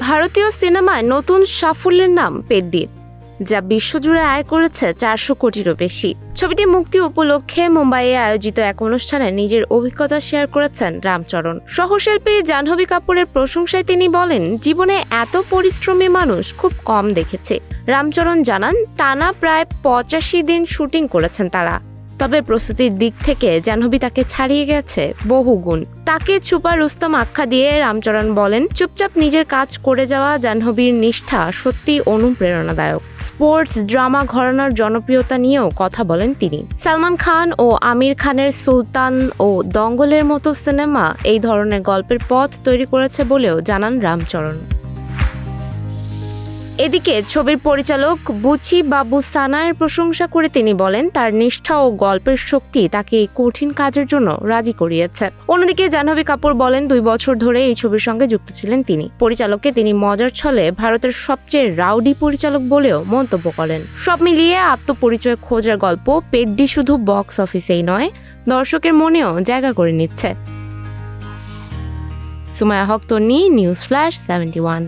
ভারতীয় সিনেমায় নতুন সাফল্যের নাম পেড্ডি, যা বিশ্বজুড়ে আয় করেছে 400 কোটিরও বেশি। ছবিটি মুক্তি উপলক্ষে মুম্বাইয়ে আয়োজিত এক অনুষ্ঠানে নিজের অভিজ্ঞতা শেয়ার করেছেন রামচরণ। সহশিল্পী জাহ্নবী কাপুরের প্রশংসায় তিনি বলেন, জীবনে এত পরিশ্রমী মানুষ খুব কম দেখেছে। রামচরণ জানান, টানা প্রায় 85 দিন শুটিং করেছেন তারা। তবে প্রস্তুতির দিক থেকে জাহ্নবী তাকে ছাড়িয়ে গেছে বহুগুণ। তাকে ছুপা রুস্তম আখ্যা দিয়ে রামচরণ বলেন, চুপচাপ নিজের কাজ করে যাওয়া জাহ্নবীর নিষ্ঠা সত্যি অনুপ্রেরণাদায়ক। স্পোর্টস ড্রামা ঘরানার জনপ্রিয়তা নিয়েও কথা বলেন তিনি। সালমান খান ও আমির খানের সুলতান ও দঙ্গলের মতো সিনেমা এই ধরনের গল্পের পথ তৈরি করেছে বলেও জানান রামচরণ। এদিকে ছবির পরিচালক বুচি বাবু সানায়ের প্রশংসা করে তিনি বলেন, তার নিষ্ঠা ও গল্পের শক্তি তাকে এই কঠিন কাজের জন্য রাজি করিয়েছে। অন্যদিকে জাহ্নবী কাপুর বলেন, 2 বছর ধরে এই ছবির সঙ্গে যুক্ত ছিলেন তিনি। পরিচালককে তিনি মজার ছলে ভারতের সবচেয়ে রাউডি পরিচালক বলেও মন্তব্য করেন। সব মিলিয়ে আত্মপরিচয় খোঁজার গল্প পেড্ডি শুধু বক্স অফিসেই নয়, দর্শকের মনেও জায়গা করে নিচ্ছে। সুমাইয়া হক তন্নি, নিউজ ফ্ল্যাশ 71।